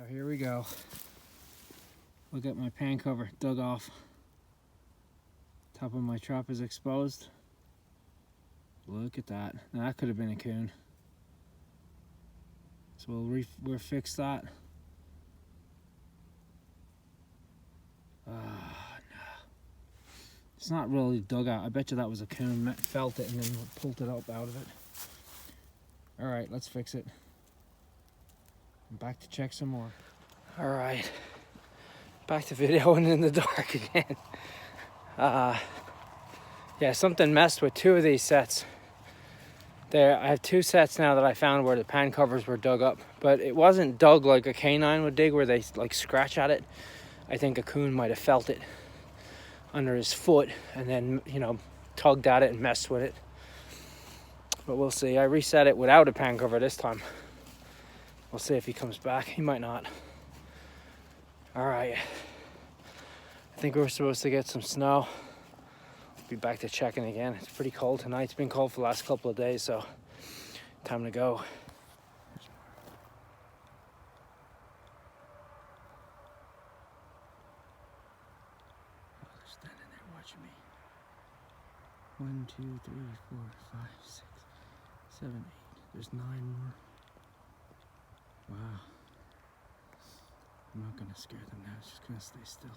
Here we go. Look at my pan cover dug off. Top of my trap is exposed. Look at that. Now that could have been a coon. So we'll fix that. No. It's not really dug out. I bet you that was a coon. Felt it and then pulled it up out of it. All right, let's fix it. I'm back to check some more. All right, back to videoing in the dark again. Yeah, something messed with two of these sets. There, I have two sets now that I found where the pan covers were dug up, but it wasn't dug like a canine would dig where they like scratch at it. I think a coon might have felt it under his foot and then, you know, tugged at it and messed with it. But we'll see. I reset it without a pan cover this time. We'll see if he comes back. He might not. All right. I think we're supposed to get some snow. Be back to checking again. It's pretty cold tonight. It's been cold for the last couple of days, so time to go. Oh, they're standing there watching me. 1, 2, 3, 4, 5, 6, 7, 8. There's 9 more. Wow. I'm not gonna scare them now. It's just gonna stay still.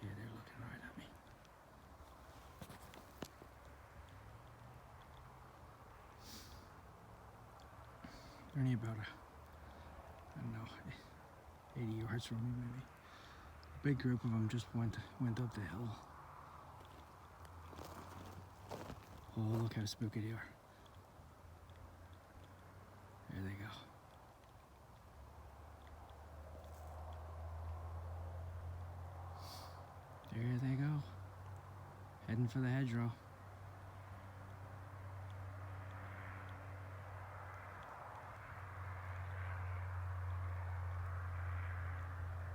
Yeah, they're looking right at me. They're only about I don't know, 80 yards from me maybe. A big group of them just went up the hill. Oh, look how spooky they are. There they go. There they go. Heading for the hedgerow.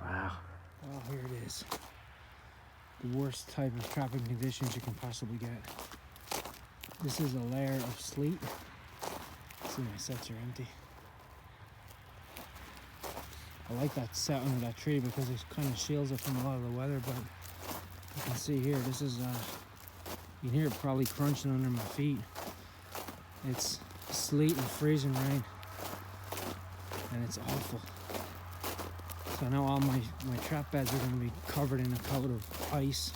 Wow. Oh, here it is. The worst type of trapping conditions you can possibly get. This is a layer of sleet. See, my sets are empty. I like that set under that tree because it kind of shields it from a lot of the weather, but you can see here, this is, you can hear it probably crunching under my feet. It's sleet and freezing rain, and it's awful. So now all my trap beds are going to be covered in a coat of ice.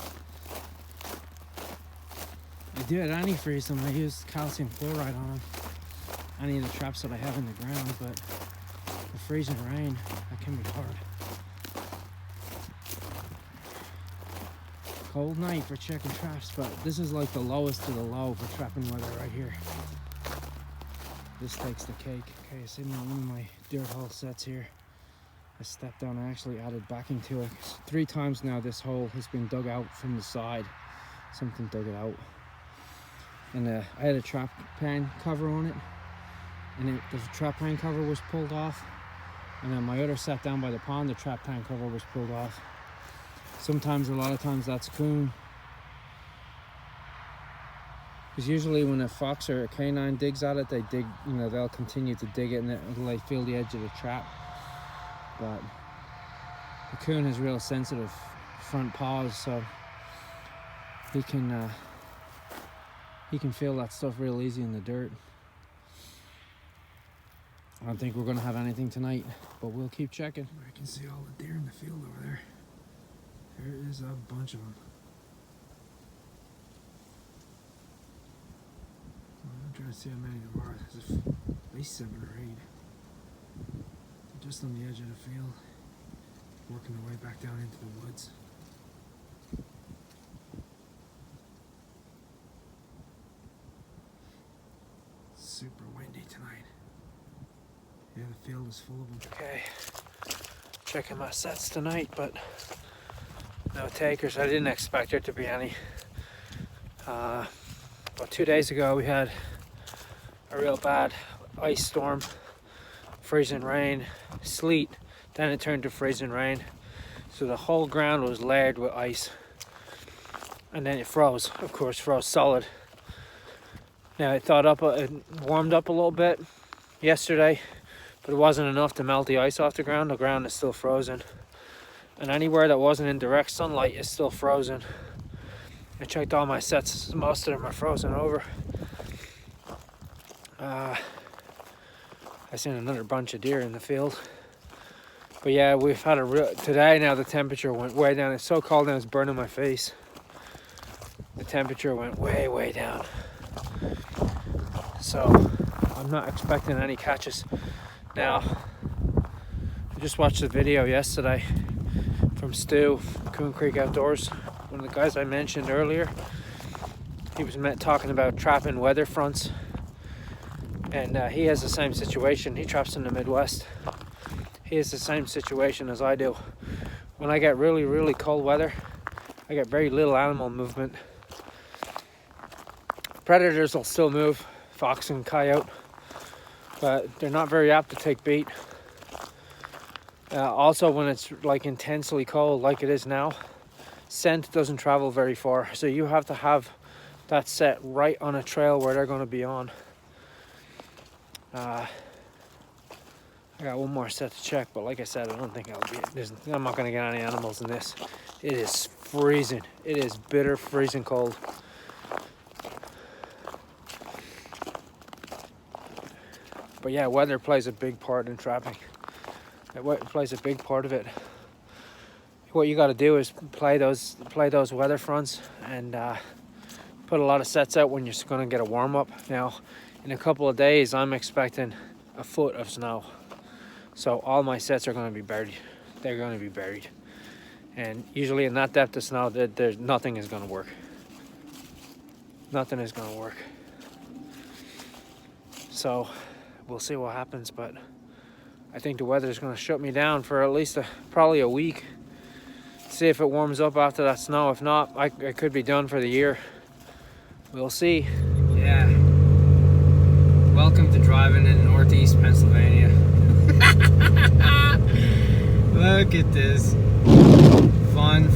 I do at antifreeze them. I use calcium chloride on them. Any of the traps that I have in the ground, but the freezing rain, that can be hard. Cold night for checking traps, but this is like the lowest of the low for trapping weather right here. This takes the cake. Okay, sitting on one of my dirt hole sets here. I stepped down and actually added backing to it. 3 times now this hole has been dug out from the side. Something dug it out. And I had a trap pan cover on it. And the trap pan cover was pulled off. And then my other set down by the pond, the trap pan cover was pulled off. Sometimes, a lot of times, that's coon. Because usually when a fox or a canine digs at it, they dig, you know, they'll continue to dig it until they feel the edge of the trap. But the coon has real sensitive front paws, so he can feel that stuff real easy in the dirt. I don't think we're going to have anything tonight, but we'll keep checking. I can see all the deer in the field over there. There is a bunch of them. I'm trying to see how many there are. There's at least 7 or 8. They're just on the edge of the field, working their way back down into the woods. Super windy tonight. Yeah, the field is full of them. Okay, checking my sets tonight, but no takers. I didn't expect there to be any. About 2 days ago we had a real bad ice storm, freezing rain, sleet, then it turned to freezing rain. So the whole ground was layered with ice. And then it froze, of course, froze solid. Now it thawed up, it warmed up a little bit, yesterday, but it wasn't enough to melt the ice off the ground. The ground is still frozen, and anywhere that wasn't in direct sunlight is still frozen. I checked all my sets, most of them are frozen over. I seen another bunch of deer in the field. But yeah, we've had today now the temperature went way down. It's so cold now it's burning my face. The temperature went way down. So I'm not expecting any catches. Now, I just watched the video yesterday from Stu, Coon Creek Outdoors. One of the guys I mentioned earlier. He was talking about trapping weather fronts. And he has the same situation. He traps in the Midwest. He has the same situation as I do. When I get really cold weather, I get very little animal movement. Predators will still move, fox and coyote, but they're not very apt to take bait. Also, when it's like intensely cold like it is now, scent doesn't travel very far, so you have to have that set right on a trail where they're going to be on. I got one more set to check, but like I said, I don't think I'm not going to get any animals in this. It is freezing. It is bitter, freezing cold. But yeah, weather plays a big part in trapping. It plays a big part of it. What you got to do is play those weather fronts and put a lot of sets out when you're going to get a warm up. Now, in a couple of days, I'm expecting a foot of snow. So all my sets are going to be buried. They're going to be buried. And usually in that depth of snow, there's nothing is going to work. Nothing is going to work. So we'll see what happens, but I think the weather is going to shut me down for at least probably a week. See if it warms up after that snow. If not, I could be done for the year. We'll see. Yeah. Welcome to driving in Northeast Pennsylvania. Look at this. Fun.